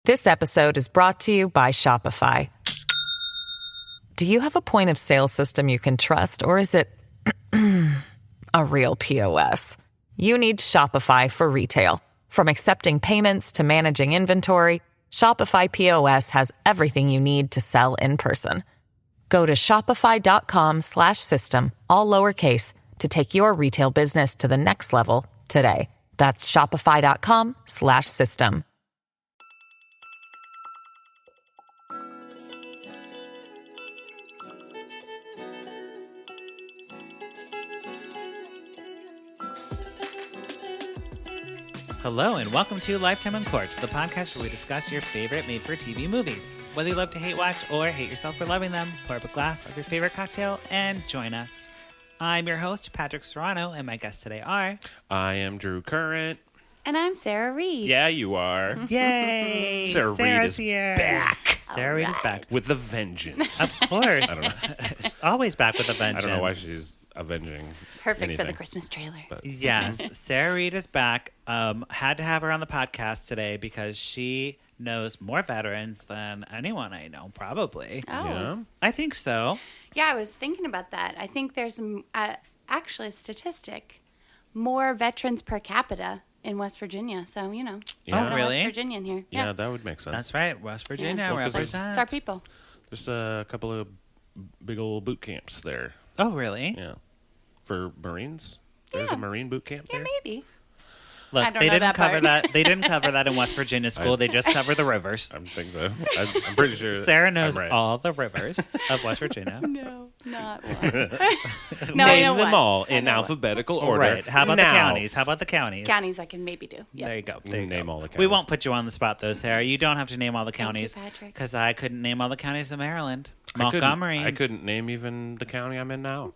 This episode is brought to you by Shopify. Do you have a point of sale system you can trust, or is it a real POS? You need Shopify for retail. From accepting payments to managing inventory, Shopify POS has everything you need to sell in person. Go to shopify.com/system, all lowercase, to take your retail business to the next level today. That's shopify.com/system. Hello and welcome to Lifetime Uncorked, the podcast where we discuss your favorite made-for-TV movies. Whether you love to hate watch or hate yourself for loving them, pour up a glass of your favorite cocktail and join us. I'm your host, Patrick Serrano, and my guests today are... I am Drew Current. And I'm Sarah Reed. Yeah, you are. Yay! Sarah Reed is here. back. Sarah Reed is back. With a vengeance. Of course. I don't know. Always back with a vengeance. I don't know why she's avenging Perfect anything, for the Christmas trailer. but- Yes, Sarah Reed is back. Had to have her on the podcast today because she knows more veterans than anyone I know, probably. Oh. Yeah. I think so. Yeah, I was thinking about that. I think there's actually a statistic. More veterans per capita in West Virginia. So, you know. Yeah. I'm a really? West Virginian here. Yeah, that would make sense. That's right. West Virginia Well, 'cause represent. It's our people. There's a couple of big old boot camps there. Oh, really? Yeah. For Marines? There's Yeah. a Marine boot camp Yeah, there? maybe. Look, I don't they know didn't that cover part. that. They didn't cover that in West Virginia school. They just cover the rivers. I think so. I'm pretty sure. Sarah knows I'm right. all the rivers of West Virginia. No, not one. no, I Name know them one. all I in know one. alphabetical order. Right. How about now. the counties? How about the counties? Counties I can maybe do. Yep. There you go. There you Name go. all the We counties. won't put you on the spot, though, Sarah. You don't have to name all the Thank you, counties. Patrick. Because I couldn't name all the counties of Maryland. I couldn't- Montgomery. I couldn't name even the county I'm in now.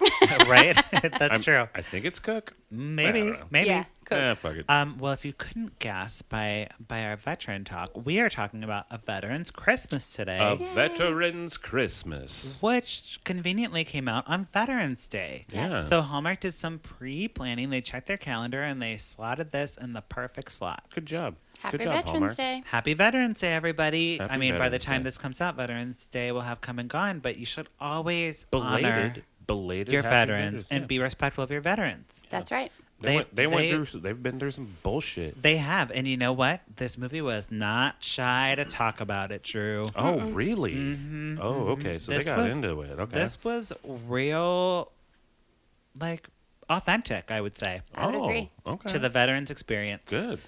Right? That's true. I think it's Cook. Maybe. I don't know. Maybe. Yeah, cool. Yeah, fuck it. Well, if you couldn't guess by our veteran talk, we are talking about a Veterans Christmas today. A Veterans Christmas. Which conveniently came out on Veterans Day. Yeah. So Hallmark did some pre-planning. They checked their calendar and they slotted this in the perfect slot. Good job. Happy Good job, Veterans Hallmark. Day. Happy Veterans Day, everybody. Happy I mean, by the Veterans time Day. this comes out, Veterans Day will have come and gone, but you should always honor Belated your happy veterans and yeah. be respectful of your veterans. That's right. They they- went through. They've been through some bullshit. They have. And you know what? This movie was not shy to talk about it, Drew. Oh, really? Oh, okay. So This they got was- into it. Okay. This was real, like, authentic, I would say, I would agree. Okay. to the veterans experience. Good.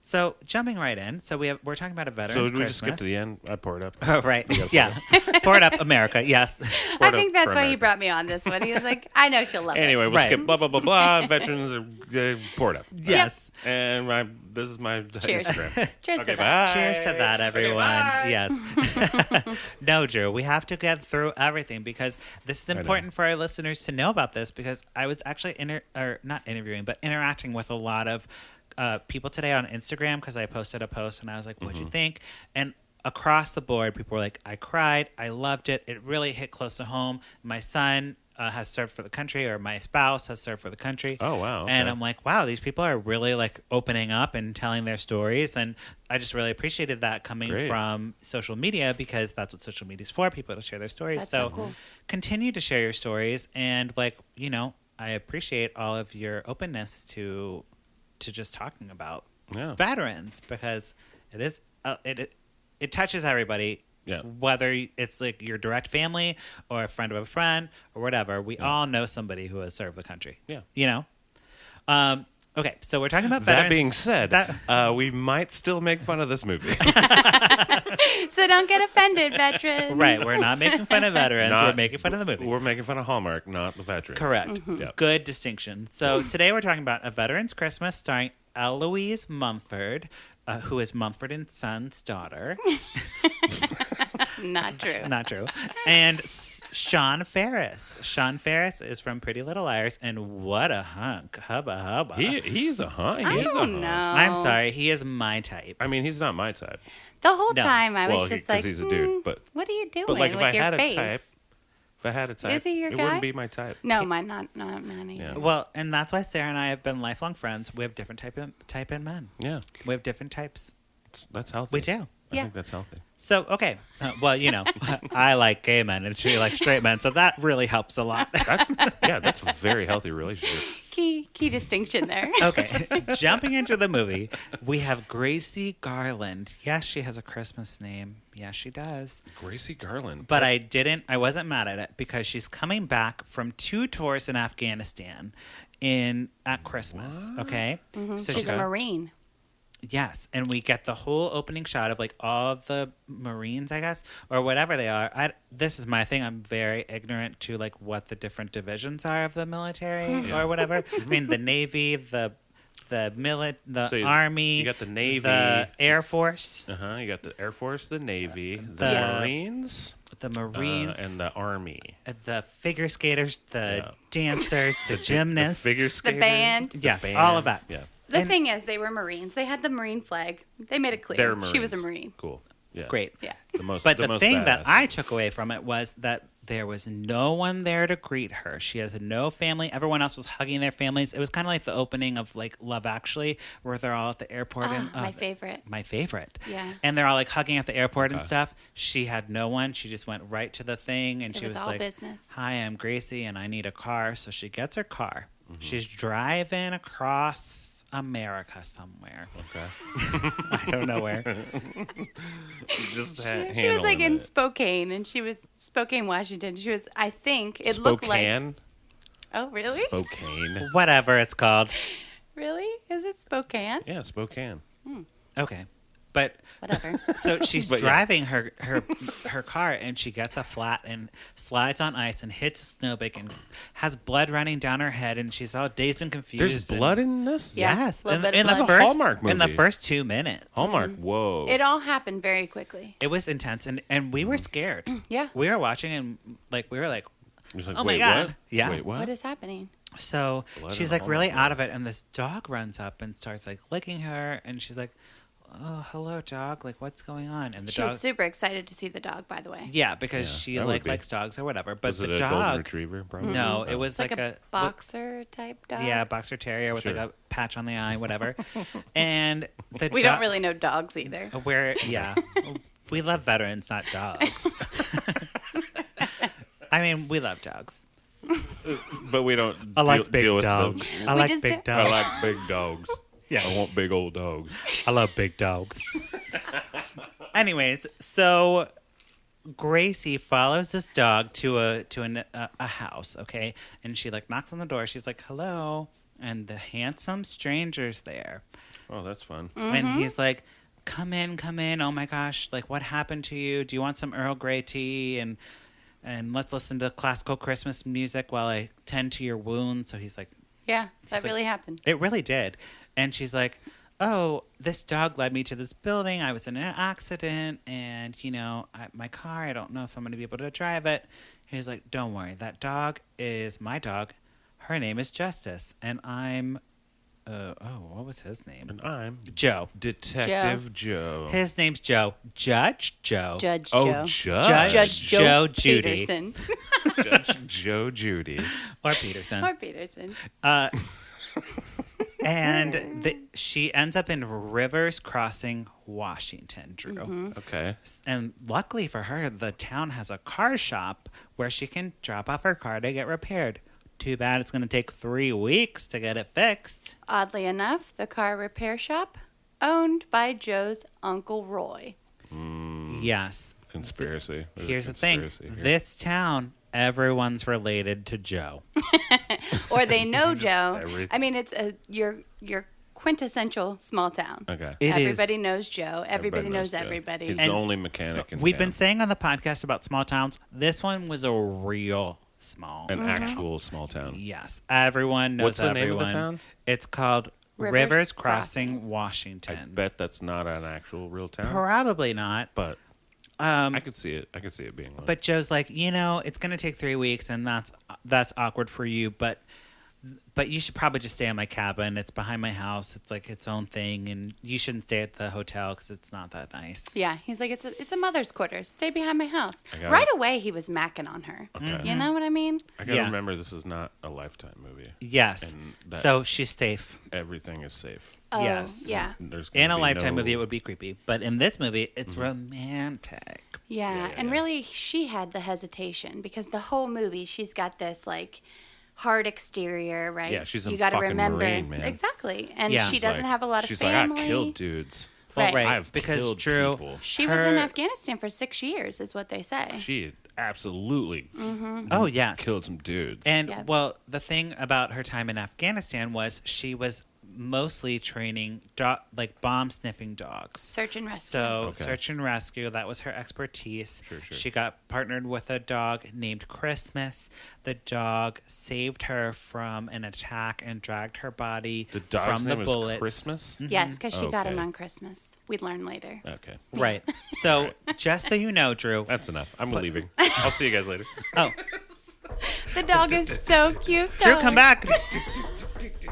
So jumping right in, we're talking about a So veterans did we just skip Christmas. to the end? I pour it up. Oh, right. Yeah. Pour it up, America. Yes. I Pour it think up that's for why he America. brought me on this one. He was like, I know she'll love Anyway, it. we'll Right. skip blah blah blah blah. Veterans are pour it up. Yes. And this is my Cheers. Instagram. Cheers Okay, to that. bye. Cheers to that, everyone. bye. Yes. No, Drew, we have to get through everything because this is know. important for our listeners to know about this because I was actually not interviewing, but interacting with a lot of people today on Instagram because I posted a post and I was like, what'd you think? And across the board, people were like, I cried. I loved it. It really hit close to home. My son has served for the country, or my spouse has served for the country. Oh, wow, okay. And I'm like, wow, these people are really like opening up and telling their stories. And I just really appreciated that coming Great. from social media because that's what social media is for, people to share their stories. That's so cool. Continue to share your stories. And like, you know, I appreciate all of your openness to just talking about Yeah. veterans because it is, it touches everybody. Yeah. Whether it's like your direct family or a friend of a friend or whatever, we all know somebody who has served the country. Yeah. You know? Okay, so we're talking about That veterans. being said, we might still make fun of this movie. So don't get offended, veterans. Right, we're not making fun of veterans. Not- we're making fun of the movie. We're making fun of Hallmark, not the veterans. Correct. Yeah. Good distinction. So today we're talking about A Veterans Christmas starring Eloise Mumford, who is Mumford and Son's daughter. Not true. Not true. And Sean Faris. Sean Faris is from Pretty Little Liars, and what a hunk. Hubba hubba. He's a hunk. I He's a don't hunk. know. I'm sorry, he is my type. I mean, he's not my type. The whole No. time I was Well, just 'cause like, he's a dude, but- what are you doing But like, if with I your had face? a type, if I had a type, Is he your it guy? wouldn't be my type. No, mine not either. Yeah. Well, and that's why Sarah and I have been lifelong friends. We have different type in men. Yeah, We have different types. that's healthy. We do. I think that's healthy. So, okay. Well, I like gay men and she likes straight men. So that really helps a lot. That's a very healthy relationship. Key distinction there. Okay. Jumping into the movie, we have Gracie Garland. Yes, she has a Christmas name. Yes, she does. Gracie Garland. But I wasn't mad at it because she's coming back from 2 tours in Afghanistan at Christmas. What? Okay. Mm-hmm. So She's a Marine. Yes, and we get the whole opening shot of like all the Marines, I guess, or whatever they are. This is my thing. I'm very ignorant to like what the different divisions are of the military or whatever. I mean, the Navy, the Army. You got the Navy, the Air Force. You got the Air Force, the Navy, the Marines. The Marines and the Army, the figure skaters, the dancers, the gymnasts, the figure skaters, the band. Yes, all of that. Yeah. The thing is, they were Marines. They had the Marine flag. They made it clear They're Marines. she was a Marine. Cool. Yeah. Great. Yeah. But the thing that badass. I took away from it was that there was no one there to greet her. She has no family. Everyone else was hugging their families. It was kind of like the opening of like Love Actually, where they're all at the airport. My favorite. My favorite. Yeah. And they're all like hugging at the airport and stuff. She had no one. She just went right to the thing, and It she was was all like, business. "Hi, I'm Gracie, and I need a car." So she gets her car. Mm-hmm. She's driving across America somewhere. Okay. I don't know where. Just She was like in Spokane, and she was Spokane, Washington. She was, I think, it looked like. Spokane. Oh, really? Spokane. Whatever it's called. Really? Is it Spokane? Yeah, Spokane. Okay. But Whatever. so she's But yeah. driving her car, and she gets a flat and slides on ice and hits a snowbank and has blood running down her head, and she's all dazed and confused. There's blood in this? Yeah. Yes, little bit of in the blood. first Hallmark in the movie. first 2 minutes. Hallmark. Whoa. It all happened very quickly. It was intense, and we were scared. Yeah. We were watching, and we were like, Just like, oh my wait, God. What? Yeah. Wait, what? What is happening? So Blood she's in a like really Hallmark out of it, and this dog runs up and starts like licking her, and she's like, "Oh, hello, dog. Like, what's going on?" And the She dog. was super excited to see the dog, by the way. Yeah, because Yeah, she that would like be. likes dogs or whatever. But Was the it a golden dog. retriever? Probably. No, it was It's like a look- boxer type dog. Yeah, boxer terrier with Sure. like a patch on the eye, whatever. And the We don't really know dogs either. we love veterans, not dogs. I mean, we love dogs. But we don't I like deal big with dogs. them. I We like just big do- I dogs. like big dogs. Yes. I want big old dogs. I love big dogs. Anyways, so Gracie follows this dog to a house, okay? And she like knocks on the door. She's like, "Hello," and the handsome stranger's there. Oh, that's fun. And he's like, come in. Oh my gosh, like what happened to you? Do you want some Earl Grey tea? And let's listen to classical Christmas music while I tend to your wound. So he's like, Yeah, that like- really happened. it really did. And she's like, oh, this dog led me to this building. I was in an accident, and my car, I don't know if I'm going to be able to drive it. He's like, don't worry, that dog is my dog. Her name is Justice, and I'm what was his name? And I'm Joe. Detective Joe. His name's Joe. Judge Joe. Judge Oh, Joe. Judge. Judge Joe Joe Judy. Peterson. Judge Joe Judy. Or Peterson. Or Peterson. And she ends up in Rivers Crossing, Washington, Drew. Okay. And luckily for her, the town has a car shop where she can drop off her car to get repaired. Too bad it's going to take 3 weeks to get it fixed. Oddly enough, the car repair shop owned by Joe's Uncle Roy. Yes. Conspiracy. There's a Here's the thing. conspiracy here. This town, everyone's related to Joe. Or they know Joe. every- I mean, it's your quintessential small town. Okay. It is. Everybody knows Joe. Everybody knows Joe. everybody. He's And the only mechanic in We've town. been saying on the podcast about small towns, this one was a real small An actual small town. Yes, everyone knows What's the name everyone. of the town? It's called Rivers Rivers Crossing. Crossing, Washington. I bet that's not an actual real town. Probably not. But I could see it. I could see it being one. But Joe's like, it's going to take 3 weeks, and that's awkward for you. But you should probably just stay in my cabin. It's behind my house. It's like its own thing, and you shouldn't stay at the hotel because it's not that nice. Yeah, he's like, it's a mother's quarters. Stay behind my house. I got it. Right away, he was macking on her. Okay. You know what I mean? I gotta Yeah. remember this is not a Lifetime movie. Yes. And that- So she's safe. Everything is safe. Oh, Yes. Yeah. There's gonna In a be Lifetime no- movie, it would be creepy. But in this movie, it's romantic. Yeah. And really, she had the hesitation because the whole movie, she's got this like hard exterior, right? Yeah, she's a you gotta fucking remember Marine, man. Exactly, and Yeah. she She's doesn't like- have a lot of she's family. like, I killed dudes. Well, Right. I've because killed Drew, people. She was in her- Afghanistan for 6 years, is what they say. She absolutely Oh, yes. killed some dudes. And, Yeah. well, the thing about her time in Afghanistan was she was mostly training like bomb sniffing dogs. Search and rescue. So Okay. search and rescue, that was her expertise. Sure. She got partnered with a dog named Christmas. The dog saved her from an attack and dragged her body the dog's from the name bullet. is Christmas? Yes, because she got him Okay. on Christmas. We'd learn later. Okay. Right. So just so you know, Drew. That's enough. I'm leaving. I'll see you guys later. Oh, The dog is so cute, though. Drew, come back.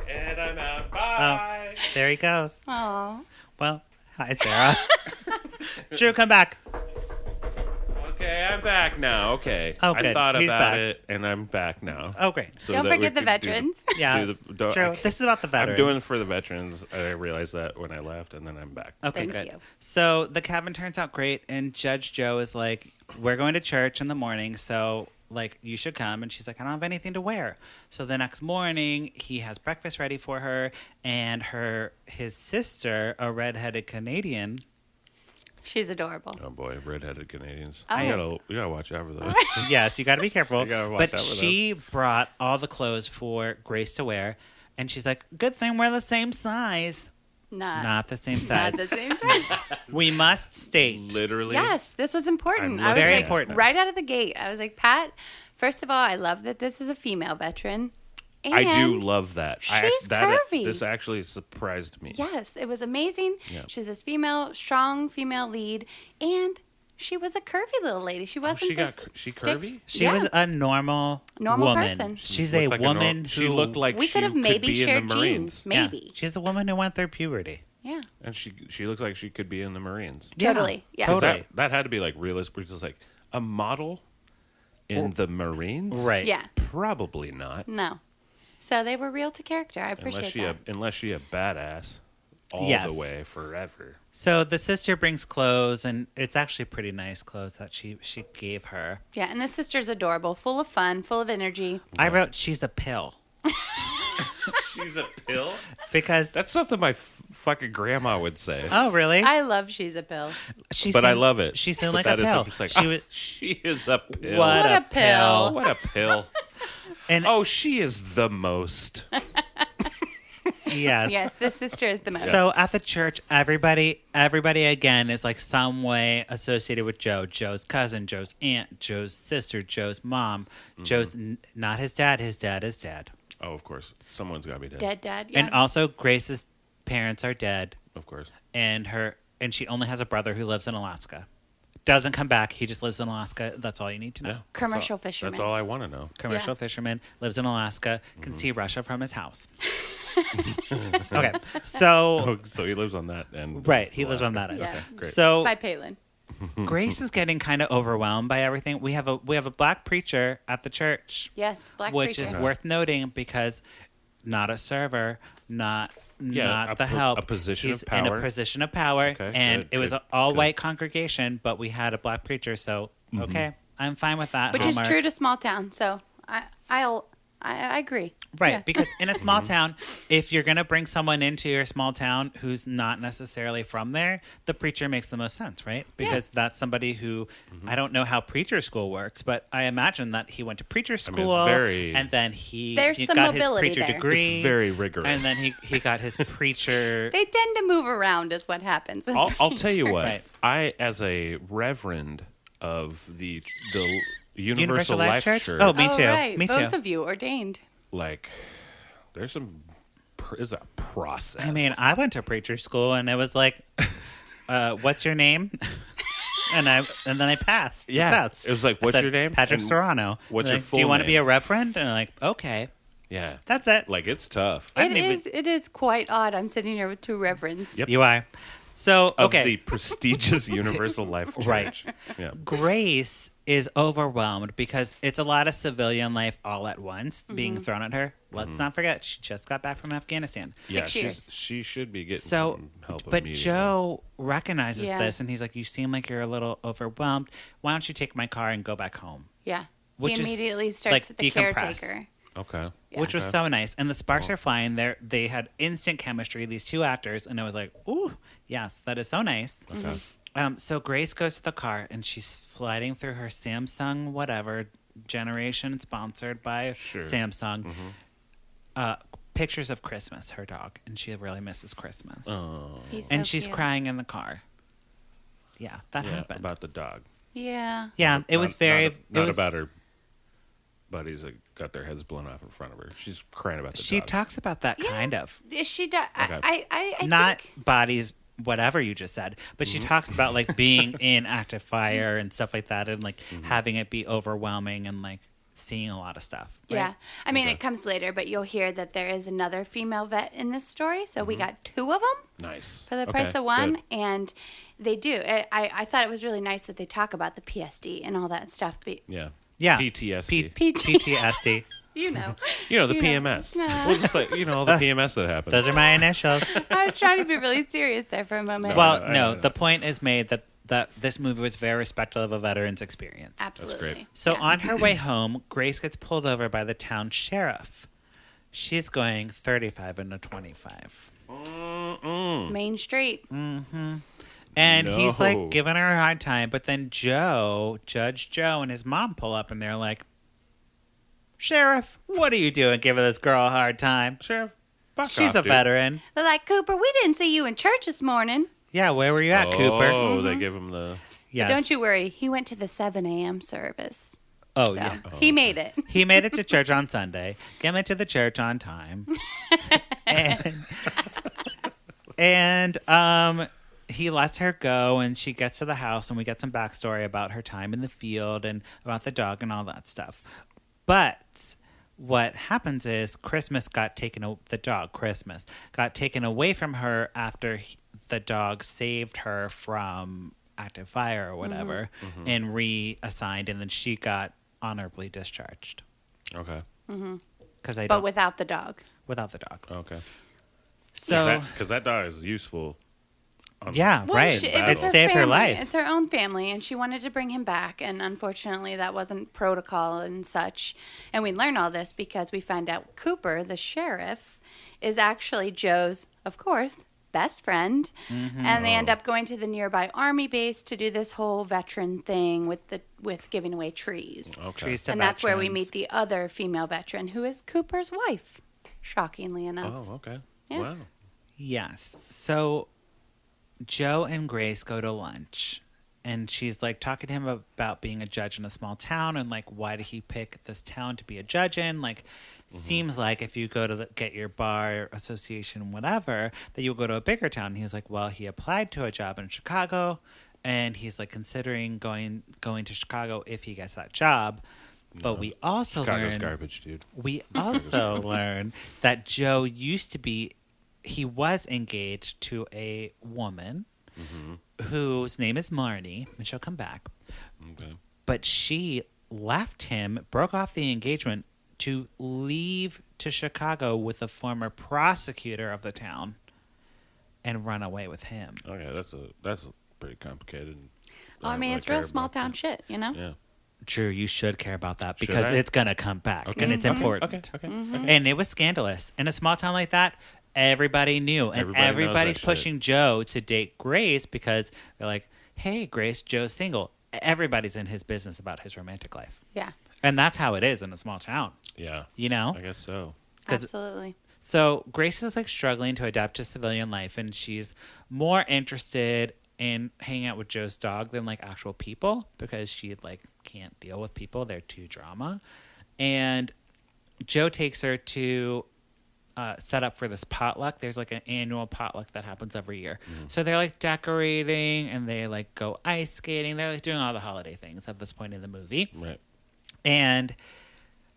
And I'm out. Oh, Bye. there he goes. Aw. Well, hi, Sarah. Drew, come back. Okay, I'm back now. Okay. Oh, I good. thought He's about back. it, and I'm back now. Oh, great. So Don't that we forget the could do veterans. Yeah. do Drew, this is about the veterans. I'm doing it for the veterans. I realized that when I left, and then I'm back. Okay, Thank good. you. So the cabin turns out great, and Judge Joe is like, "We're going to church in the morning, so like you should come." And she's like, "I don't have anything to wear." So the next morning, he has breakfast ready for her, and his sister, a redheaded Canadian. She's adorable. Oh boy, redheaded Canadians. Oh. You gotta watch out for those. Yes, you got to be careful. You gotta watch But out for she brought all the clothes for Grace to wear, and she's like, "Good thing we're the same size." Not the same size. Not the same size. We must state. Literally. Yes, this was important. I'm I was Very like, important. right out of the gate. I was like, Pat, first of all, I love that this is a female veteran. And I do love that. she's curvy. This actually surprised me. Yes, it was amazing. Yeah. She's this strong female lead, and she was a curvy little lady. She wasn't she stick- curvy? She Yeah. was a normal Normal woman. person. She's Looked a like woman nor- who she looked like We she could have maybe be shared in the Marines. genes. Maybe. Yeah, she's a woman who went through puberty. Yeah. And she looks like she could be in the Marines. Yeah, Totally. Yeah. 'Cause totally. That had to be like realistic. It's just like a model in the Marines. Right. Yeah. Probably not. No. So they were real to character. I appreciate that. Unless she a badass all Yes. the way forever. So the sister brings clothes, and it's actually pretty nice clothes that she gave her. Yeah, and the sister's adorable, full of fun, full of energy. I wrote, "She's a pill," She's a pill? because That's something my fucking grandma would say. oh really? I love She's a Pill. She But I seemed- love it. She seemed But like a that is pill. just like, She was she is a pill. what, What a a pill. What a pill. And Oh, she is the most. yes. Yes, the sister is the most. So at the church, everybody again is like some way associated with Joe. Joe's cousin, Joe's aunt, Joe's sister, Joe's mom. Joe's not his dad. His dad is dead. Oh, of course. Someone's got to be dead. Dead dad. Yeah. And also Grace's parents are dead, Of course. and she only has a brother who lives in Alaska. Doesn't come back. He just lives in Alaska. That's all you need to know. Yeah. Commercial That's fisherman. That's all I want to know. Commercial Yeah. fisherman, lives in Alaska, can see Russia from his house. Okay, so Oh, so he lives on that end. right, he lives on that end. Yeah. Okay, great. So By Palin. Grace is getting kind of overwhelmed by everything. We have a black preacher at the church, Yes, black which preacher. is worth noting because not a server, not Yeah, the help. a position He's of in a power. position of power, Okay, and good, it was good, an all good. white congregation, but we had a black preacher, so okay, I'm fine with that. Which is Hallmark. true to small town. So I agree. Right, Yeah. because in a small town, if you're going to bring someone into your small town who's not necessarily from there, the preacher makes the most sense, right? Because that's somebody who, I don't know how preacher school works, but I imagine that he went to preacher mean, school it's very- and then he There's some got his mobility preacher there. degree. It's very rigorous. And then he got his preacher. They tend to move around is what happens. With I'll tell you what. Right. I, as a reverend of the Universal Life Life Church? Church, Oh, me Oh, too. right. Me Both too. of you ordained. like, there's a process. I mean, I went to preacher school and it was like, what's your name? And then I passed. the Yeah. test. It was like, I what's said, your name? Patrick And Serrano. what's They're your like, full Do you want to be name? a reverend? And I'm like, okay, yeah, that's it. like it's tough. I It didn't even- is. It is quite odd. I'm sitting here with two reverends. Yep. You are. So, Of okay. the prestigious Universal Life Church. Right. Yeah. Grace is overwhelmed because it's a lot of civilian life all at once being thrown at her, Let's not forget, she just got back from Afghanistan. Six years. She should be getting So, some help but immediately. Joe recognizes Yeah. this, and he's like, "You seem like you're a little overwhelmed. Why don't you take my car and go back home?" Yeah. Which he is, immediately starts like, with the decompress. caretaker. Okay. Yeah. Which was so nice. And the sparks are flying. They had instant chemistry, these two actors, and I was like, "Ooh, yes, that is so nice." Okay. So Grace goes to the car, and she's sliding through her Samsung whatever generation, sponsored by Sure. Samsung. Pictures of Christmas, her dog, and she really misses Christmas. Oh. He's And so she's cute. crying in the car. Yeah, that Yeah, happened. about the dog. Yeah. Yeah, it was very. Not it was, about her buddies that got their heads blown off in front of her. She's crying about the She dog. talks about that Yeah. kind of. She does. Okay. I Not think. bodies, whatever you just said, but she talks about like being in active fire and stuff like that, and like having it be overwhelming and like seeing a lot of stuff. Right? Yeah. I mean, Okay. it comes later, but you'll hear that there is another female vet in this story. So we got two of them Nice. for the Okay, price of one. good. And they do. I thought it was really nice that they talk about the PSD and all that stuff. Yeah. Yeah. PTSD. PTSD. You know. You know, the You know. PMS. No. Well, just like, all the PMS that happens. Those are my initials. I was trying to be really serious there for a moment. Well, I no, know. the point is made that this movie was very respectful of a veteran's experience. Absolutely. great. So Yeah. on her way home, Grace gets pulled over by the town sheriff. She's going 35 and a 25. Main Street. And he's No. like giving her a hard time, but then Judge Joe and his mom pull up and they're like, "Sheriff, what are you doing giving this girl a hard time? Sheriff, fuck She's off, a dude. veteran." They're like, Cooper, we didn't see you in church this morning. Yeah, where were you at, Cooper? Oh, they give him the... Yes. But don't you worry. He went to the 7 a.m. service. Oh, So yeah. he made it. He made it to church on Sunday. Came into the church on time. and he lets her go, and she gets to the house, and we get some backstory about her time in the field and about the dog and all that stuff. But what happens is Christmas got taken. The dog Christmas got taken away from her after the dog saved her from active fire or whatever, and reassigned, and then she got honorably discharged. Okay. Because I But don't without the dog. without the dog. Okay. So Because that dog is useful. yeah, Well, right. it It was her saved her family. life. It's her own family, and she wanted to bring him back, and unfortunately, that wasn't protocol and such. And we learn all this because we find out Cooper, the sheriff, is actually Joe's, of course, best friend, and they end up going to the nearby army base to do this whole veteran thing with giving away trees. Okay. Trees to And that's where we veterans. meet the other female veteran, who is Cooper's wife. Shockingly enough. Oh, okay. Yeah. Wow. Yes. So Joe and Grace go to lunch, and she's like talking to him about being a judge in a small town, and like, why did he pick this town to be a judge in? Like, seems like if you go to get your bar association, whatever, that you'll go to a bigger town. And he was like, well, he applied to a job in Chicago, and he's like considering going to Chicago if he gets that job. But we also Chicago's learn garbage, dude. we also learn that Joe he was engaged to a woman whose name is Marnie, and she'll come back. Okay. But she left him, broke off the engagement to leave to Chicago with the former prosecutor of the town and run away with him. Okay, that's pretty complicated. Well, I mean, it's real small town shit, you know? Yeah. Drew, you should care about that Should because I? it's going to come back Okay. and it's important. Okay. And it was scandalous. In a small town like that, everybody knew. And Everybody knows everybody's that shit. pushing Joe to date Grace because they're like, hey, Grace, Joe's single. Everybody's in his business about his romantic life. Yeah, And that's how it is in a small town, Yeah. you know? I guess so. 'Cause- absolutely. So Grace is like struggling to adapt to civilian life, and she's more interested in hanging out with Joe's dog than like actual people because she like can't deal with people. They're too drama. And Joe takes her to set up for this potluck. There's like an annual potluck that happens every year. So they're like decorating and they like go ice skating. They're like doing all the holiday things at this point in the movie. Right. And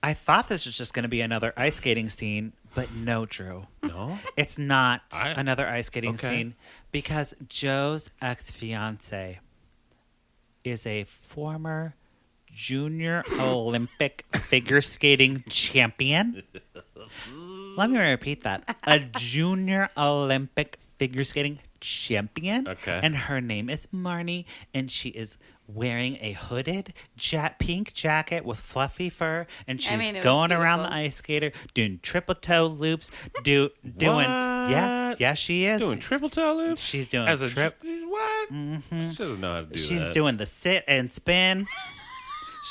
I thought this was just going to be another ice skating scene, but no, Drew. No? It's not I- another ice skating Okay. scene because Joe's ex-fiance is a former junior Olympic figure skating champion. Let me repeat that. A junior Olympic figure skating champion. Okay. And her name is Marnie, and she is wearing a hooded pink jacket with fluffy fur, and she's it was going around the beautiful. ice skater doing triple toe loops, doing yeah, she is Doing triple toe loops? She's doing As a trip. What? Mm-hmm. She doesn't know how to do She's that. doing the sit and spin.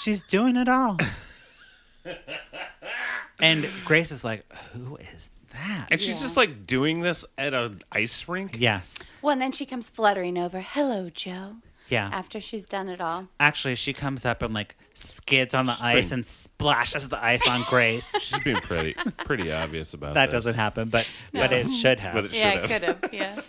She's doing it all. And Grace is like, who is that? And she's just like doing this at an ice rink? Yes. Well, and then she comes fluttering over. Hello, Joe. Yeah. After she's done it all. Actually, she comes up and like skids on the ice and splashes the ice on Grace. She's being pretty obvious about That this. doesn't happen, but it should have. But it Yeah, should it have. could have. Yeah.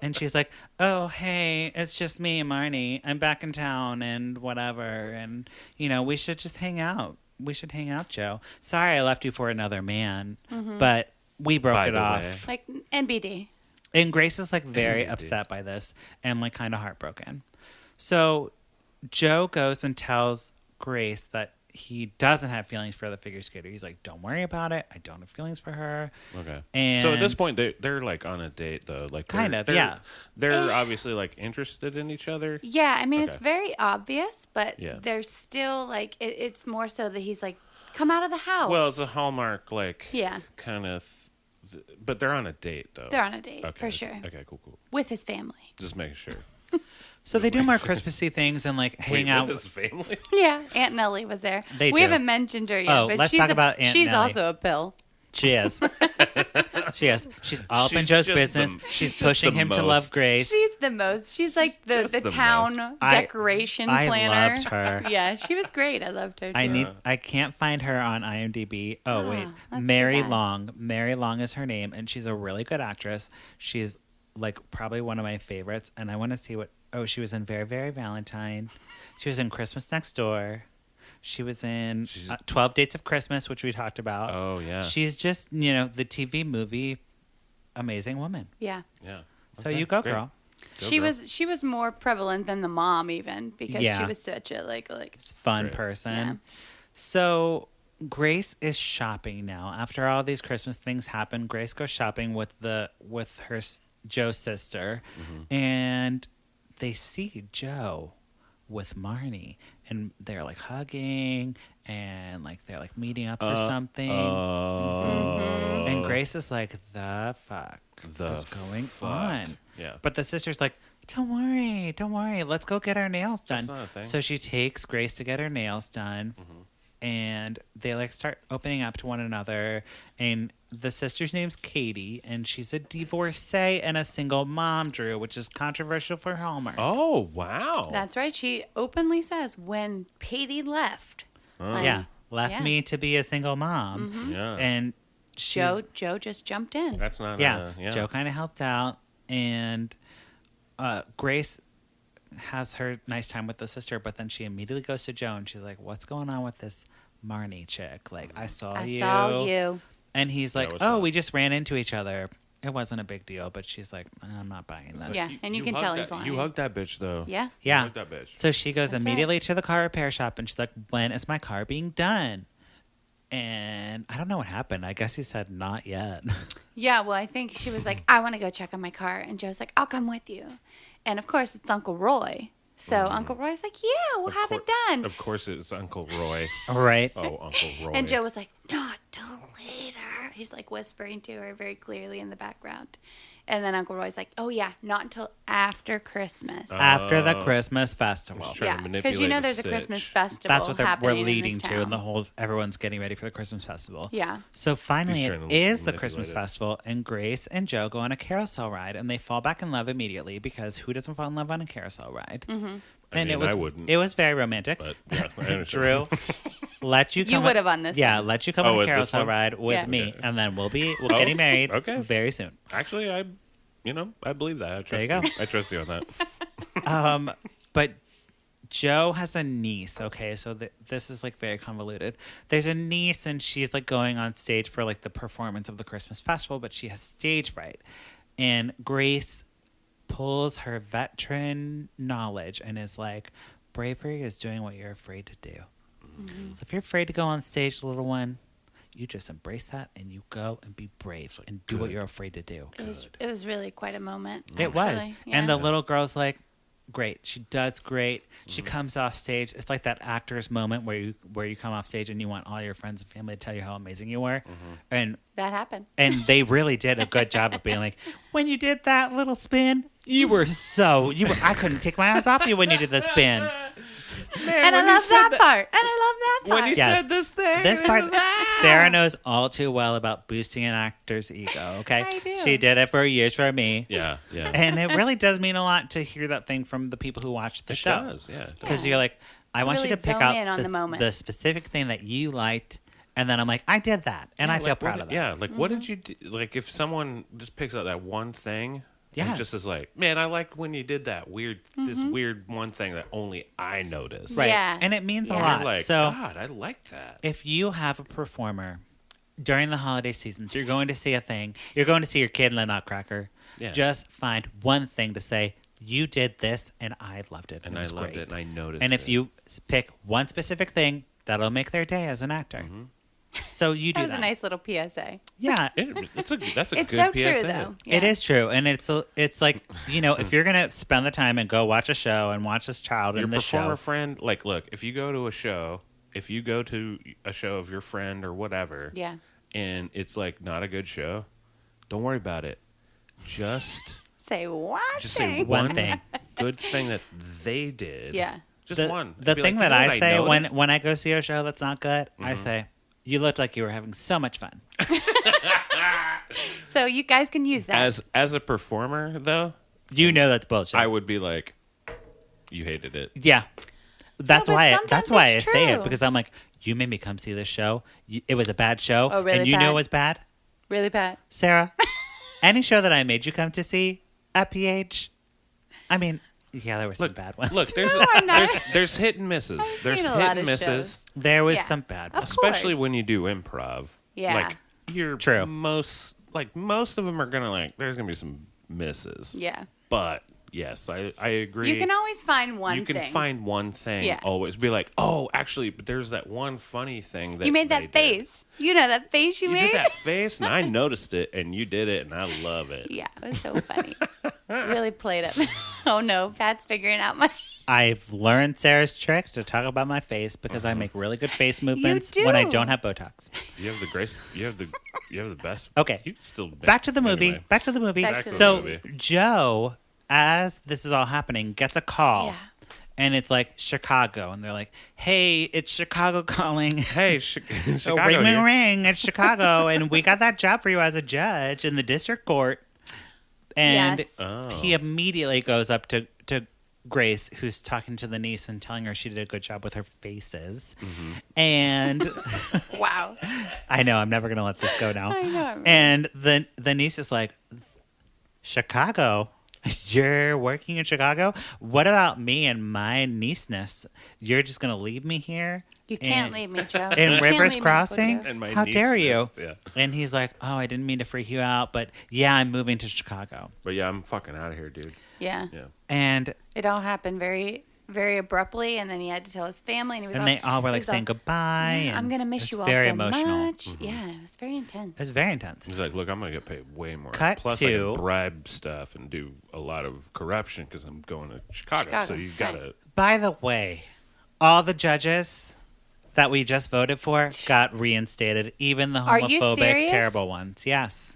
And she's like, oh, hey, it's just me, Marnie. I'm back in town and whatever. And, we should just hang out. We should hang out, Joe. Sorry I left you for another man, but we broke By it the off. way. Like NBD. And Grace is like very upset by this and like kind of heartbroken. So Joe goes and tells Grace that he doesn't have feelings for the figure skater. He's like, don't worry about it. I don't have feelings for her. Okay. And so at this point, they're like on a date, though. Like Kind of, they're- yeah. They're obviously like interested in each other. Yeah, I mean, it's Okay. very obvious, but Yeah. there's still like, it's more so that he's like, come out of the house. Well, it's a Hallmark, like, Yeah. kind of. But they're on a date, though. They're on a date, Okay, for sure. Okay, cool. With his family. Just making sure. So they do more Christmassy things and like hang Wait, out. with his family? Yeah, Aunt Nellie was there. They we do. haven't mentioned her yet, Oh, but let's she's talk about Aunt she's Nellie. also a pill. She is. She is. She's all up in She's Joe's just business. the- She's she's just pushing the him to love most. Grace. She's the most. She's like the just the town most. decoration I planner. loved her. Yeah, she was great. I loved her too. I can't find her on IMDb. Oh wait, that's too Mary bad. Long. Mary Long is her name, and she's a really good actress. She's like probably one of my favorites, and I want to see what. Oh, she was in Very Very Valentine. She was in Christmas Next Door. She was in 12 Dates of Christmas, which we talked about. Oh, yeah. She's just the TV movie, amazing woman. Yeah. Yeah. So Okay, you go, great. girl. Go, She girl. was more prevalent than the mom even because she Yeah. was such a like Fun Great. person. Yeah. So Grace is shopping now. After all these Christmas things happen, Grace goes shopping with her Joe's sister, and they see Joe with Marnie, and they're like hugging and like they're like meeting up for something. And Grace is like, the fuck is going on? Yeah. But the sister's like, don't worry. Let's go get our nails done. not a thing. So she takes Grace to get her nails done. And they like start opening up to one another. And the sister's name's Katie, and she's a divorcee and a single mom, Drew, which is controversial for Hallmark. Oh, wow. That's right. She openly says when Katie left. like, Yeah, left yeah. me to be a single mom. Yeah. And she's, Joe just jumped in. That's not yeah, yeah. Joe kind of helped out, and Grace has her nice time with the sister, but then she immediately goes to Joe and she's like, "What's going on with this Marnie chick? Like, I saw you." And he's like, what's "Oh, up?" we just ran into each other. It wasn't a big deal." But she's like, "I'm not buying this." Yeah, and you can tell he's lying. You hugged that bitch, though. Yeah. Yeah. You hugged that bitch. So she goes That's immediately to the car repair shop and she's like, "When is my car being done?" And I don't know what happened. I guess he said, "Not yet." Yeah, well, I think she was like, I want to go check on my car. And Joe's like, I'll come with you. And of course, it's Uncle Roy. So Uncle Roy's like, yeah, we'll have it done. Of course, it's Uncle Roy. Right. Oh, Uncle Roy. And Joe was like, not till later. He's like whispering to her very clearly in the background. And then Uncle Roy's like, oh, yeah, not until after Christmas. After the Christmas festival. Just trying to Yeah, manipulate because you know the there's a sitch. Christmas festival That's what we're happening in leading this to, and town. everyone's getting ready for the Christmas festival. Yeah. So finally, He's it trying to is the manipulate Christmas it. festival, and Grace and Joe go on a carousel ride, and they fall back in love immediately because who doesn't fall in love on a carousel ride? Mm-hmm. I mean, I wouldn't. It was very romantic. But yeah, I understand. Drew, let you come. You would have on this Yeah, one. let you come Oh, on a with this carousel one? ride with Yeah. me, Okay. and then we'll getting married. Okay. Very soon. Actually, I believe that. I trust There you go. I trust you on that. But Joe has a niece, okay? So this is like very convoluted. There's a niece, and she's like going on stage for like the performance of the Christmas festival, but she has stage fright. And Grace pulls her veteran knowledge and is like, bravery is doing what you're afraid to do. So if you're afraid to go on stage, little one, you just embrace that and you go and be brave and do what you're afraid to do. It was really quite a moment. It was. actually. And the Yeah. little girl's like, great. She does great. She comes off stage. It's like that actor's moment where you come off stage and you want all your friends and family to tell you how amazing you were. And That happened. they really did a good job of being like, when you did that little spin, I couldn't take my eyes off you when you did the spin. Man, And I when you love said that part. And I love that part. When you Yes. said this thing. This it part, was- Sarah knows all too well about boosting an actor's ego. Okay, I do. She did it for years for me. Yeah, yeah. And it really does mean a lot to hear that thing from the people who watch the It show. does, yeah. it Because does. you're like, I want Really you to pick zone out in on the moment. the specific thing that you liked, and then I'm like, I did that, and I Yeah, feel like, proud what- of that. Yeah, like what did you do? Like if someone just picks out that one thing, Yes. and just is like, man, I like when you did that weird, this weird one thing that only I noticed. Right. Yeah. And it means a Yeah. lot. You're like, so God, I like that. if you have a performer during the holiday seasons, you're going to see a thing, you're going to see your kid in the Nutcracker, Yeah. just find one thing to say, you did this, and I loved it. And it I was loved great. it, and I noticed. And if it. you pick one specific thing, that'll make their day as an actor. So you do That was that. a nice little PSA. Yeah. that's a It's good so PSA. true, though. Yeah. It is true, and it's like, if you're gonna spend the time and go watch a show and watch this child Your in the performer show, friend, like, look, if you go to a show of your friend or whatever, Yeah. and it's like not a good show, don't worry about it. Just Say what? say One one thing. good thing that they did. Yeah. Just the, one. the Be thing like, that "You know I what say noticed?" when I go see a show that's not good, I say, you looked like you were having so much fun. So you guys can use that. as a performer though, You know that's bullshit. I would be like, you hated it. Yeah. That's but why sometimes that's why I it's say it, true. because I'm like, you made me come see this show. It was a bad show. Oh, really and you bad? know it was bad? Really, Pat? Sarah, any show that I made you come to see at PH, I mean, yeah, there were some bad ones. Look, there's I'm not. there's hit and misses. I've There's seen a hit lot and of misses. shows. There was Yeah. some bad Of ones. Especially course. when you do improv. Yeah. Like you're True. most of them are gonna there's gonna be some misses. Yeah. But yes, I agree. You can always find one You can thing. find one thing. Yeah. Always be like, oh, actually, but there's that one funny thing that You made they that did. face. You know that face you You made? did that face, and I noticed it, and you did it, and I love it. Yeah, it was so funny. Really played it. Oh no, Pat's figuring out my. I've learned Sarah's trick to talk about my face because I make really good face movements when I do. don't have Botox. You have the grace. You have the best. Okay. You still Back to the movie. Anyway. Back to the movie. Back to the So movie. Joe, as this is all happening, gets a call. Yeah. And it's like Chicago. And they're like, hey, it's Chicago calling. Hey, Oh, Chicago. ring, ring, here. ring. It's Chicago. And we got that job for you as a judge in the district court. And Yes. Oh. he immediately goes up to Grace, who's talking to the niece and telling her she did a good job with her faces. Mm-hmm. And Wow. I know, I'm never going to let this go now. I know. And the niece is like, Chicago? You're working in Chicago? What about me and my niece-ness? You're just going to leave me here? You can't in- leave me, Joe. You In can't Rivers leave me, Crossing? Bojo. And my How dare you? niece-ness, yeah. And he's like, oh, I didn't mean to freak you out, but yeah, I'm moving to Chicago. But yeah, I'm fucking out of here, dude. Yeah. Yeah. And It all happened very, very abruptly, and then he had to tell his family, and he was and all, they all were he like was saying all, goodbye. "Yeah, and I'm gonna it miss was you all very so emotional. much." Yeah, it was very intense. It was very intense. He's like, look, I'm gonna get paid way more. Cut Plus, to- I can bribe stuff and do a lot of corruption because I'm going to Chicago. Chicago, So you gotta. By the way, all the judges that we just voted for got reinstated, even the Are you homophobic, serious? terrible ones. Yes.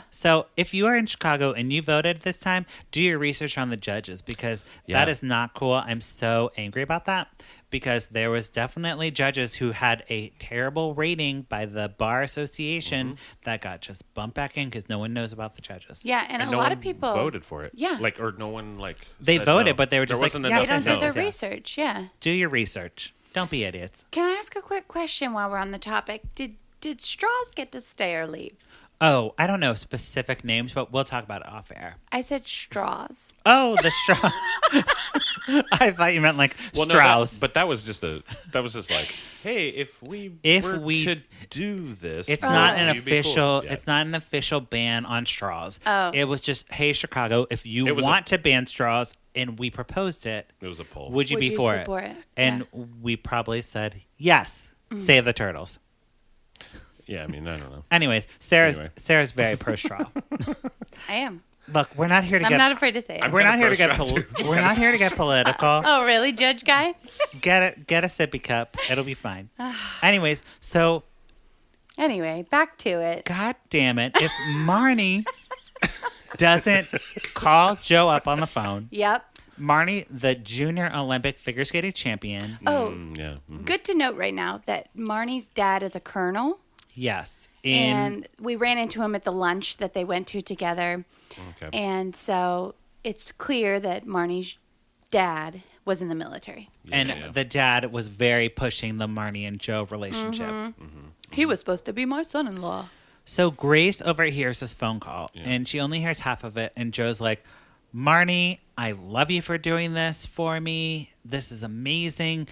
So if you are in Chicago and you voted this time, do your research on the judges because Yeah. that is not cool. I'm so angry about that because there was definitely judges who had a terrible rating by the Bar Association that got just bumped back in because no one knows about the judges. Yeah, and a no lot one of people voted for it. Yeah. Like, or no one They said voted, no. but they were There just like, wasn't yeah, enough they don't do yes, their yes. research. Yeah. Do your research. Don't be idiots. Can I ask a quick question while we're on the topic? Did Straws get to stay or leave? Oh, I don't know specific names, but we'll talk about it off air. I said straws. Oh, the straw. I thought you meant like Well, no, Strauss. but that was just like, hey, if we to do this, It's would not an you be cool? official. Yeah. It's not an official ban on straws. Oh. It was just, hey, Chicago, if you It was want to ban straws, and we proposed it, It was a poll. would you Would be you for support it? it? And we probably said yes. Save the turtles. Yeah, I mean, I don't know. Anyways, Anyway. Sarah's very pro-straw. I am. Look, we're not here to I'm get. not afraid to say it. We're not kinda here to get. pro-straw, We're not here to get political. Oh, really, Judge Guy? Get a sippy cup. It'll be fine. Anyways, so Anyway, back to it. God damn it, if Marnie doesn't call Joe up on the phone, Yep. Marnie, the junior Olympic figure skating champion. Oh, Yeah. good to note right now that Marnie's dad is a colonel. Yes. And we ran into him at the lunch that they went to together. Okay. And so it's clear that Marnie's dad was in the military. And the dad was very pushing the Marnie and Joe relationship. He was supposed to be my son-in-law. So Grace overhears this phone call, and she only hears half of it. And Joe's like, Marnie, I love you for doing this for me. This is amazing.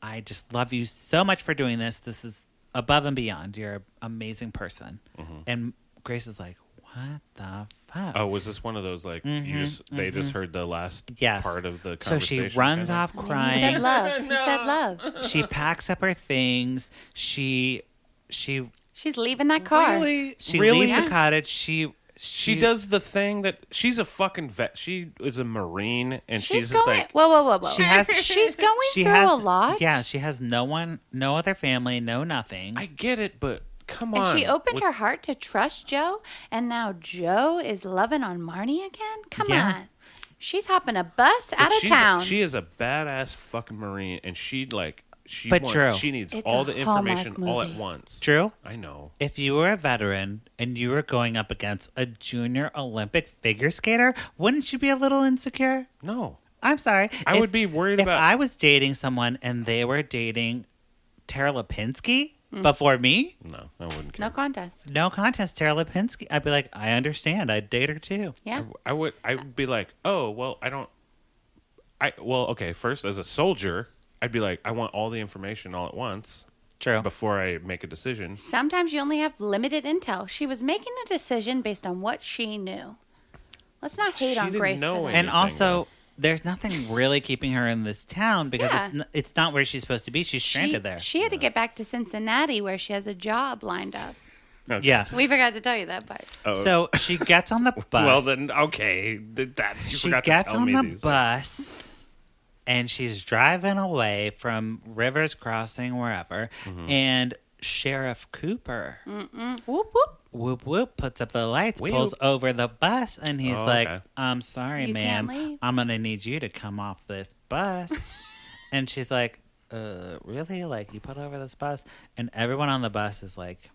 I just love you so much for doing this. This is above and beyond. You're an amazing person. And Grace is like, what the fuck? Oh, was this one of those like they just heard the last Yes. part of the So conversation? she runs kinda? off He said crying. love. He said love. She packs up her things. She She's leaving that car. Really? She really? leaves Yeah. the cottage. She does the thing that she's a fucking vet. She is a Marine, and she's She's just going. like, Whoa. She has. She's going She through has a lot. Yeah, she has no one, no other family, no nothing. I get it, but come And on. she opened What- her heart to trust Joe, and now Joe is loving on Marnie again? Come Yeah. on. She's hopping a bus out of she's- town. She is a badass fucking Marine, and she like she But wants, true. she needs It's all a the Hallmark information all at movie. once. True. I know. If you were a veteran and you were going up against a junior Olympic figure skater, wouldn't you be a little insecure? No. I'm sorry. I would be worried if about- I was dating someone and they were dating Tara Lipinski before me. No, I wouldn't care. No contest. No contest, Tara Lipinski. I'd be like, I understand. I'd date her too. Yeah. I would be like, oh well, okay. First, as a soldier, I'd be like, I want all the information all at once True. before I make a decision. Sometimes you only have limited intel. She was making a decision based on what she knew. Let's not hate She on didn't Grace know for that. anything. And also, there's nothing really keeping her in this town because Yeah. it's not where she's supposed to be. She's stranded there. She had to get back to Cincinnati where she has a job lined up. Okay. Yes. We forgot to tell you that part. Oh, So she gets on the bus. well then, okay. That you She forgot gets to tell on me the these bus and she's driving away from Rivers Crossing, wherever. And Sheriff Cooper, Whoop, whoop. whoop whoop, puts up the lights, Whoop. pulls over the bus, and he's Oh, like, okay. I'm sorry, You ma'am. can't leave." I'm going to need you to come off this bus. And she's like, really? Like, you put over this bus? And everyone on the bus is like,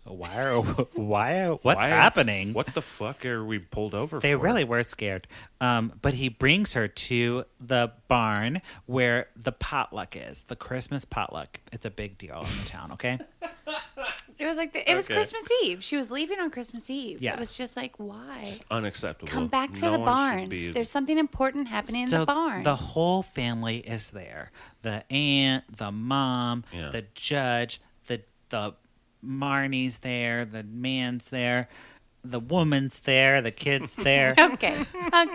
what's Why- happening? What the fuck are we pulled over They for? really were scared. But he brings her to the barn where the potluck is, the Christmas potluck. It's a big deal in the town, okay? It was like it was Okay. Christmas Eve. She was leaving on Christmas Eve. Yes. It was just like, why? Unacceptable. Come back to No the one barn. should be- There's something important happening in So the barn. the whole family is there. The aunt, the mom, Yeah. the judge, the Marnie's there, the man's there, the woman's there, the kid's there. Okay,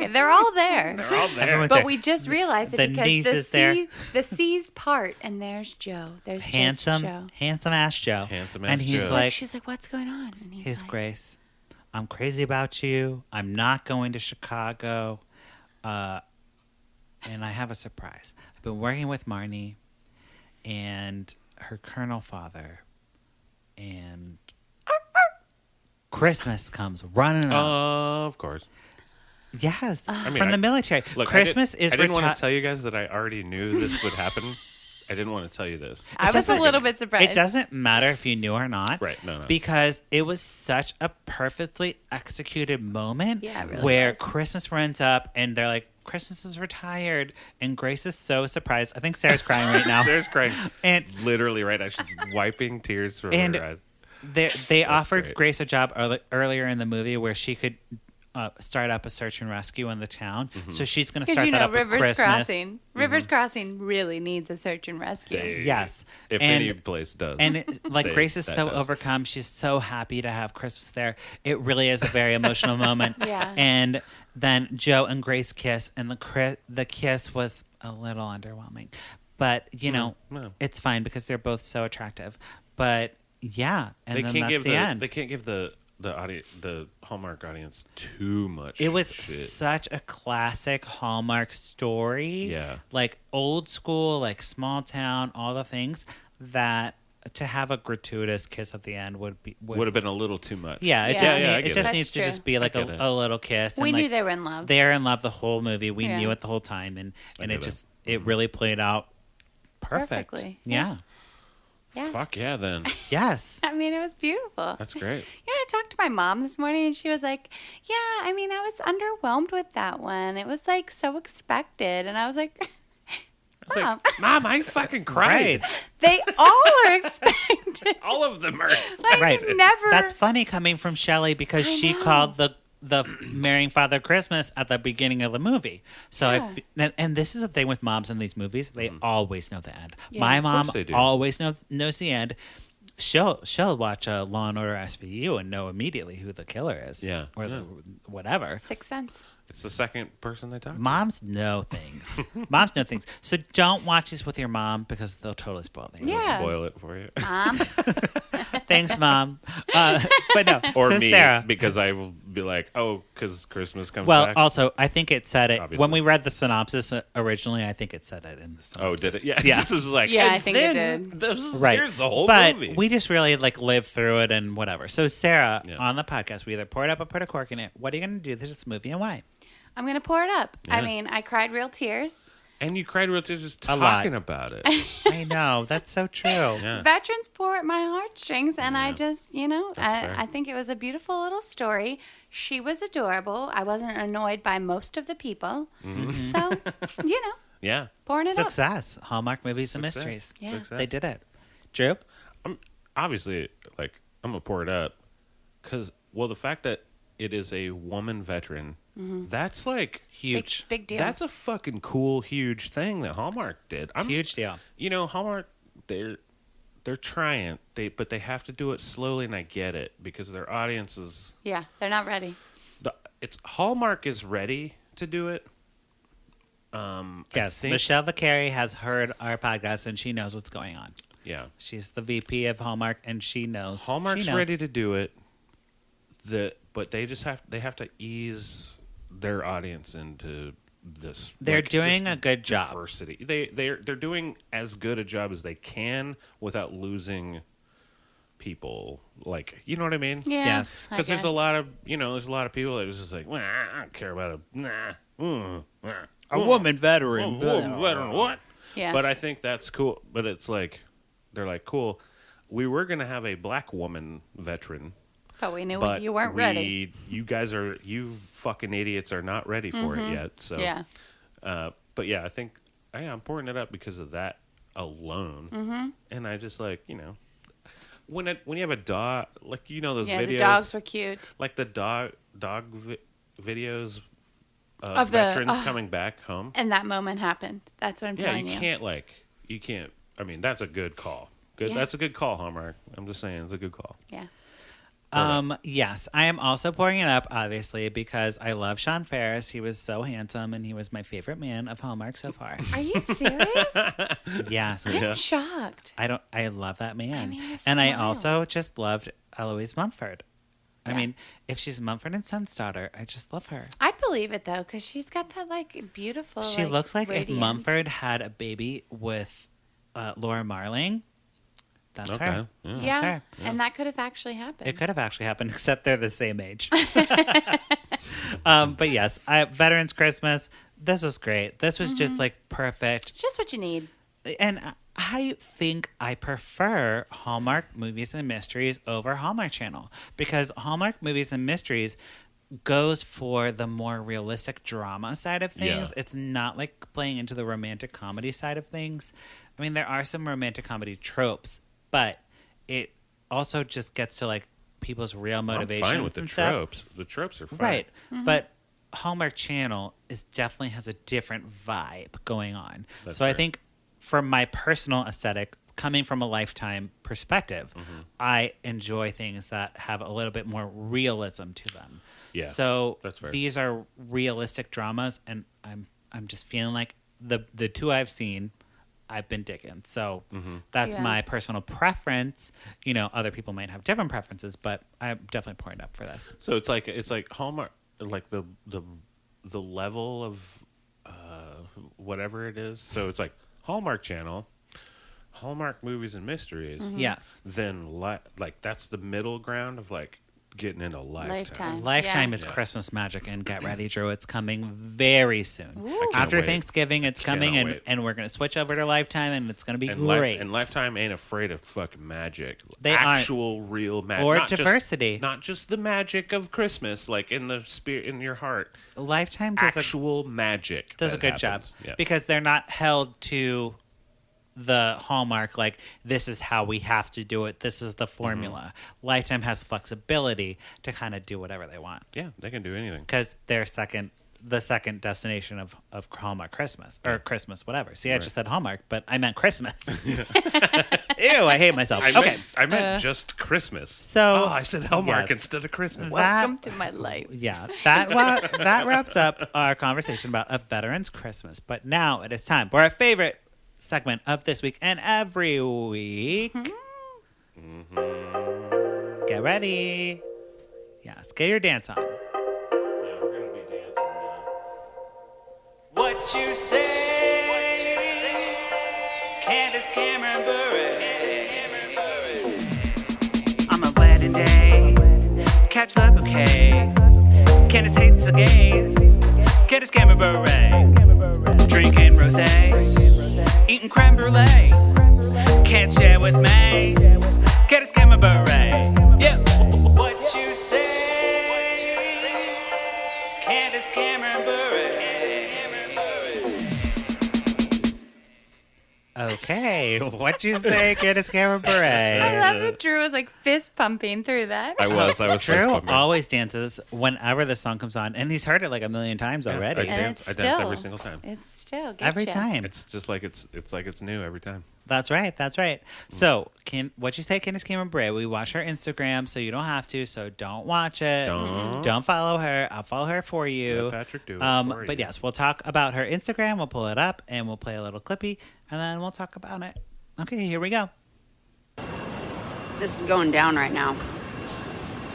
they're all there. They're all there. Everyone's But there. we just realized it The because niece the is there. the C's part, and there's Joe. There's Judge handsome Joe. ass Joe. Handsome and ass he's Joe. like, She's like, what's going on? And he's His like, Grace, I'm crazy about you. I'm not going to Chicago. And I have a surprise. I've been working with Marnie and her colonel father. And Christmas comes running up. Of course. Yes, I mean, from the military. Look, Christmas is I didn't want reti- to tell you guys that I already knew this would happen. I didn't want to tell you this. I was a doesn't- little bit surprised. It doesn't matter if you knew or not. Right, no. Because it was such a perfectly executed moment Yeah, it really where was. Christmas runs up and they're like, Christmas is retired. And Grace is so surprised. I think Sarah's crying right now. Sarah's crying. And Literally right now. She's wiping tears from And her eyes. they offered great. Grace a job earlier in the movie where she could start up a search and rescue in the town. Mm-hmm. So she's going to Because start you that know, up with Rivers Christmas. Crossing. Rivers Crossing really needs a search and rescue. Yes. If And- any place does. And it, like They- Grace is that so does. overcome. She's so happy to have Christmas there. It really is a very emotional moment. Yeah. And then Joe and Grace kiss, and the kiss was a little underwhelming. But, it's fine because they're both so attractive. But, yeah, and then that's the end. They can't give the audience, the Hallmark audience, too much It was shit. such a classic Hallmark story. Yeah. Like, old school, like, small town, all the things that... To have a gratuitous kiss at the end would have been a little too much. Yeah, it just needs to just be like a little kiss. We and knew like, they were in love. They're in love the whole movie. We knew it the whole time, and it really played out perfectly. Yeah. Fuck yeah, then. Yes. I mean, it was beautiful. That's great. I talked to my mom this morning, and she was like, "Yeah, I mean, I was underwhelmed with that one. It was like so expected," and I was like. It's like, Mom, I fucking cried. Right. They all are expected. All of them are Like, Right. never. That's funny coming from Shelley because she called the marrying Father Christmas at the beginning of the movie. So and this is the thing with moms in these movies, they always know the end. Yeah, My of mom they do. always knows the end. She'll watch Law and Order SVU and know immediately who the killer is. Yeah. Or whatever. Sixth Sense. It's the second person they talk to. Moms know things. Moms know things. So don't watch these with your mom because they'll totally spoil things. Yeah. Spoil it for you. Mom. Thanks, Mom. But no. Or so me, Sarah, because I will be like, oh, because Christmas comes well, back. also, I think it said it Obviously. when we read the synopsis originally. I think it said it in the synopsis. Oh, did it? Yeah. Yeah. This was like, Yeah, and I think it then did. Right. Here's the whole but movie. we just really like lived through it and whatever. So Sarah, Yeah. on the podcast, we either pour it up or put a cork in it. What are you going to do to this movie and why? I'm going to pour it up. I Yeah. mean, I cried real tears. And you cried real tears just A lot. talking about it. I know. That's so true. Yeah. Veterans pour at my heartstrings, and I just, That's fair. I think it was a beautiful little story. She was adorable. I wasn't annoyed by most of the people. Mm-hmm. So, Yeah. pouring it up. Success. Hallmark Movies and Success. Mysteries. Yeah. Success. They did it. Drew? Obviously, like, I'm going to pour it up. Because, well, the fact that it is a woman veteran, that's like Huge. Big deal. That's a fucking cool, huge thing that Hallmark did. Huge deal. Hallmark, they're trying, but they have to do it slowly, and I get it because their audience is. Yeah, they're not ready. Hallmark is ready to do it. Yes. Michelle Vicari has heard our podcast and she knows what's going on. Yeah, She's the VP of Hallmark and she knows. Hallmark's She knows. ready to do it. But they just have to ease their audience into this. They're like, doing just a good job. Diversity. They're doing as good a job as they can without losing people. Like, you know what I mean? Yeah. Yes. I Because there's a guess. lot of people that are just like, well, I don't care about A woman veteran. what? Yeah. But I think that's cool. But it's like, they're like, cool. We were gonna have a black woman veteran. But we knew But you weren't ready. You fucking idiots are not ready for it yet. So Yeah. But yeah, I think I'm pouring it up because of that alone. Mm-hmm. And I just like, when you have a dog, like those Yeah, videos, the dogs were cute. like the dog videos of Of the- veterans coming back home. And that moment happened. That's what I'm Yeah, telling you can't. I mean, that's a good call. Good. Yeah. That's a good call, Hallmark. I'm just saying, it's a good call. Yeah. Yes, I am also pouring it up, obviously, because I love Sean Faris. He was so handsome, and he was my favorite man of Hallmark so far. Are you serious? Yes, I'm shocked. I love that man, mean, his and I smile. also just loved Eloise Mumford. I mean, if she's Mumford and Son's daughter, I just love her. I'd believe it though, because she's got that like beautiful. She looks like radiance. if Mumford had a baby with Laura Marling. That's Okay. her. Yeah. That's Yeah, her. and that could have actually happened. It could have actually happened, except they're the same age. But yes, Veterans Christmas. This was great. This was just like perfect. It's just what you need. And I think I prefer Hallmark Movies and Mysteries over Hallmark Channel because Hallmark Movies and Mysteries goes for the more realistic drama side of things. Yeah. It's not like playing into the romantic comedy side of things. I mean, there are some romantic comedy tropes, but it also just gets to like people's real motivations I'm fine with the and stuff. tropes. The tropes are fine. Right. But Hallmark Channel definitely has a different vibe going on. That's so I fair. think from my personal aesthetic, coming from a Lifetime perspective, I enjoy things that have a little bit more realism to them. Yeah, So that's fair. these are realistic dramas, and I'm just feeling like the two I've seen, I've been digging. So that's Yeah. my personal preference. You know, other people might have different preferences, but I'm definitely pouring up for this. So it's like Hallmark, like the level of whatever it is. So it's like Hallmark Channel, Hallmark Movies and Mysteries. Yes. Then like that's the middle ground of like getting into Lifetime. Lifetime Yeah. is Christmas magic, and get ready, Drew. It's coming very soon. can't After wait. Thanksgiving, it's coming, Cannot and, wait. and we're going to switch over to Lifetime, and it's going to be And, great. and Lifetime ain't afraid of fucking magic. They aren't. Actual real magic. Or Not diversity. not just the magic of Christmas, like in the spirit, in your heart. Lifetime does Actual magic. does a that good happens. job Yeah. because they're not held to the hallmark like this is how we have to do it, this is the formula. Lifetime has flexibility to kind of do whatever they want Yeah, they can do anything. because they're the second destination of Hallmark Christmas or Christmas whatever. See, I just said Hallmark, but I meant Christmas. Ew, I hate myself. Okay, I meant just Christmas. So- I said Hallmark yes. instead of Christmas. Welcome to my life. yeah, that wraps up our conversation about A Veteran's Christmas. But now it is time for our favorite segment of this week and every week. Get ready. Yes, get your dance on. Yeah, we're gonna be dancing now. What you say? Candace Cameron Bure. On my wedding day, catch the bouquet. Candace hates the gays. Candace Cameron Bure. Drinking rosé, eating creme brulee. Can't share with me. Candace Cameron Bure. Yeah. What you say? Candace Cameron Bure. Okay, what you say, Candace Cameron Bure? I love that Drew was like fist pumping through that. I was fist Drew pumping. always dances whenever the song comes on, and he's heard it like a million times already. I dance every single time. It's still gets Every ya. time. It's just like it's like it's new every time. That's right. That's right. So, what you say, Candace Cameron Bure? We watch her Instagram, so you don't have to. So don't watch it. Don't follow her. I'll follow her for you. Let Patrick do it for But you. yes, we'll talk about her Instagram. We'll pull it up and we'll play a little clippy, and then we'll talk about it. Okay, here we go. This is going down right now.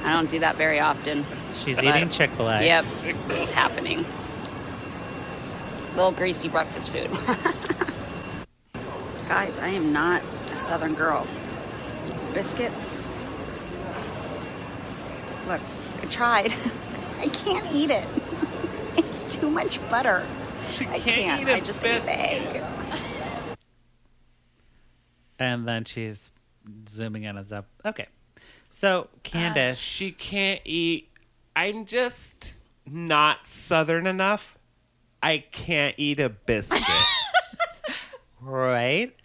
I don't do that very often. She's But- eating Chick-fil-A. Yep, it's happening. Little greasy breakfast food. Guys, I am not a Southern girl. Biscuit. Look, I tried. I can't eat it. It's too much butter. I can't. I just ate the egg. And then she's zooming in and stuff. Okay. So, Candace. She can't eat. I'm just not Southern enough. I can't eat a biscuit. Right?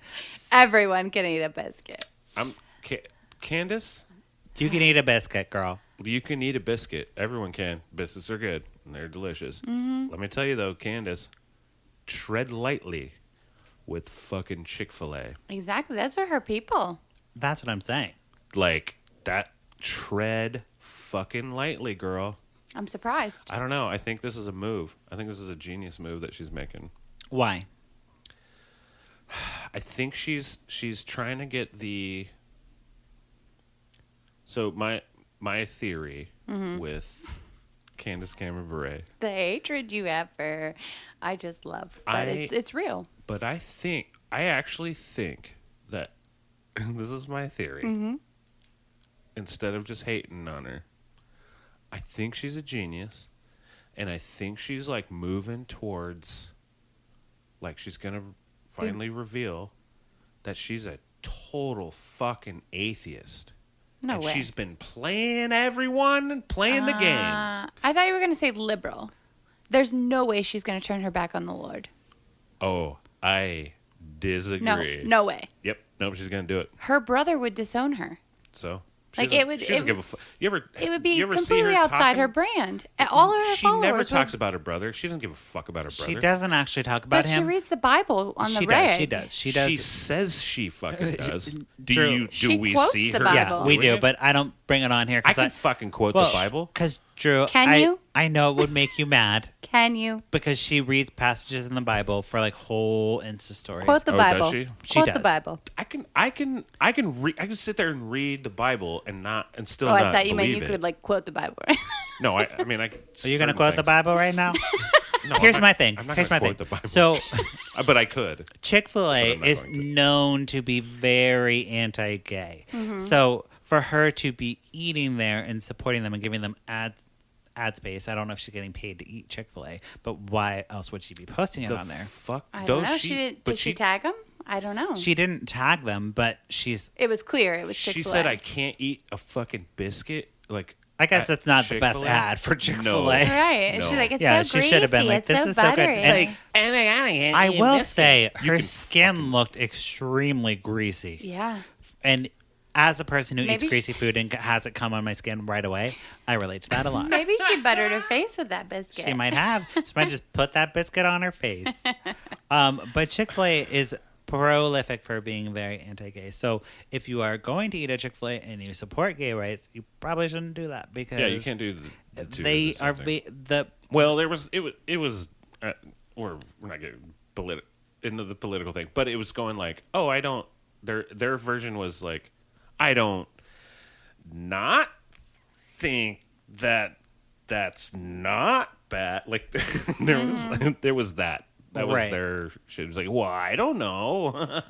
Everyone can eat a biscuit. Candace, You can eat a biscuit, girl. you can eat a biscuit. Everyone can. Biscuits are good and they're delicious. Let me tell you though, Candace, tread lightly with fucking Chick-fil-A. Exactly. That's for her people. That's what I'm saying. Like that, tread fucking lightly, girl. I'm surprised. I don't know. I think this is a move. I think this is a genius move that she's making. Why? I think she's trying to get the. So my theory with Candace Cameron Bure, The hatred you have for her, I just love. But it's real. but I actually think that this is my theory. Instead of just hating on her, I think she's a genius, and I think she's like moving towards, like she's gonna finally reveal that she's a total fucking atheist. No and way. she's been playing everyone and playing the game. I thought you were going to say liberal. There's no way she's going to turn her back on the Lord. Oh, I disagree. No way. Yep. Nope, she's going to do it. Her brother would disown her. So. Like, She it would- doesn't it give a would- fuck. You ever Be you ever see completely her outside talking? her brand. And all of her She followers never would- talks about her brother. She doesn't give a fuck about her brother. She doesn't actually talk about But she him. reads the Bible on the She reg. does. She She says she fucking does. True. Do She we quotes see the her? Bible. Yeah, we doing do, it? but I don't bring it on here. I can fucking quote the Bible. Because, Drew, Can you? I know it would make you mad. Can you? Because she reads passages in the Bible for like whole Insta stories. Quote the Bible. Does she? She Quote does. the Bible. I can sit there and read the Bible and still Oh, not I thought you meant believe you it. could like quote the Bible. No, I mean, Are you going to quote the Bible right now? No, Here's my thing. I'm not Here's my gonna thing. quote the Bible. So, but I could. Chick-fil-A But I'm not is going to. known to be very anti-gay. So for her to be eating there and supporting them and giving them ad space, I don't know if she's getting paid to eat Chick-fil-A, but why else would she be posting it on there? Fuck. I don't know. She, Did she tag him? I don't know. She didn't tag them, but It was clear. It was She Chick-fil-A. said I can't eat a fucking biscuit. Like I guess at that's not the best Chick-fil-A? ad for Chick-fil-A. No. Right. No. She's like, it's Yeah, so she greasy. should have been like, it's this so is so good. buttery. I will say her skin looked extremely greasy. Yeah. And as a person who eats Maybe greasy food and has it come on my skin right away, I relate to that a lot. Maybe she buttered her face with that biscuit. She might have. She might just put that biscuit on her face. But Chick-fil-A is prolific for being very anti-gay. So if you are going to eat at Chick-fil-A and you support gay rights, you probably shouldn't do that because Yeah, you can't do the two. they the are same thing. well. It was we're not getting into the political thing, but it was going like, oh, I don't. Their version was like, I don't not think that's not bad. Like there was that. That was Right. their shit. It was like, well, I don't know.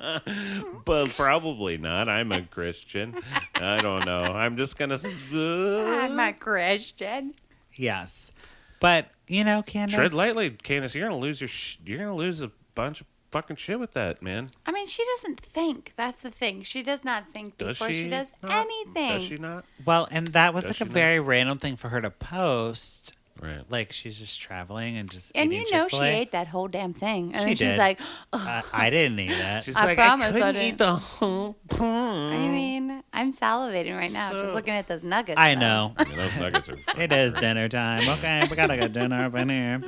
But probably not. I'm a Christian. I don't know. I'm just going to... I'm a Christian. Yes, but you know, Candace. Tread lightly, Candace. You're going to lose you're going to lose a bunch of fucking shit with that, man. I mean, she doesn't think. That's the thing. She does not think Does before she does not? anything. Does she not? Well, and that was Does like she a not? very random thing for her to post. Right. Like she's just traveling and just And eating you know she Chick-fil-A. ate that whole damn thing. And She then did. she's like, I didn't eat that. She's I like, promise I I couldn't didn't. eat the whole thing. I mean, I'm salivating right now just So- looking at those nuggets. I though. know. I mean, those nuggets are... It is dinner time. Okay, we gotta get dinner up in here.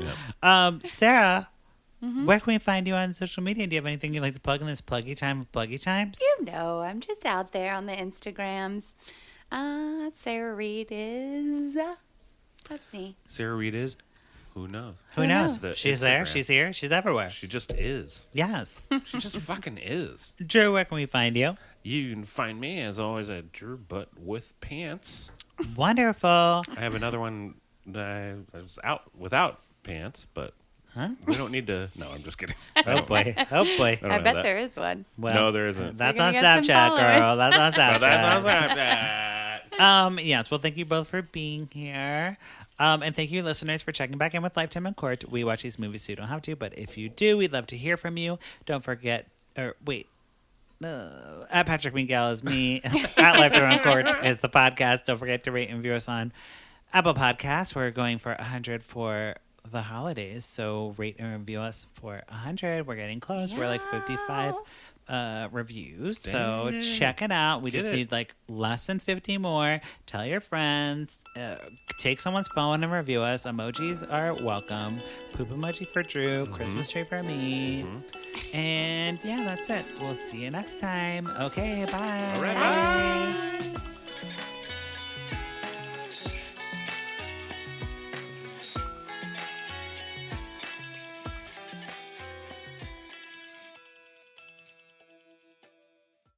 Sarah, where can we find you on social media? Do you have anything you'd like to plug in this pluggy time of pluggy times? You know, I'm just out there on the Instagrams. Sarah Reed is. That's me. Sarah Reed is? Who knows? Who knows? The She's there. Instagram. She's here. She's everywhere. She just is. Yes. She just fucking is. Drew, where can we find you? You can find me, as always, at Drew Butt with Pants. Wonderful. I have another one that I was out without pants, but we don't need to... No, I'm just kidding. Oh boy. Oh boy. I don't I have bet that. there is one. Well, No, there isn't. That's You're on gonna get some Snapchat, followers. girl. That's on Snapchat. But that's not that. Yes, well, thank you both for being here. And thank you, listeners, for checking back in with Lifetime in Court. We watch these movies, so you don't have to, but if you do, we'd love to hear from you. Don't forget, at Patrick Miguel is me. At Lifetime in Court is the podcast. Don't forget to rate and review us on Apple Podcasts. We're going for 100 for the holidays, so rate and review us for 100. We're getting close. We're like 55 reviews, so check it out. We Get just it. need like less than 50 more. Tell your friends, take someone's phone and review us. Emojis are welcome. Poop emoji for Drew, Christmas tree for me, and yeah, that's it. We'll see you next time. Okay, bye. All right, bye.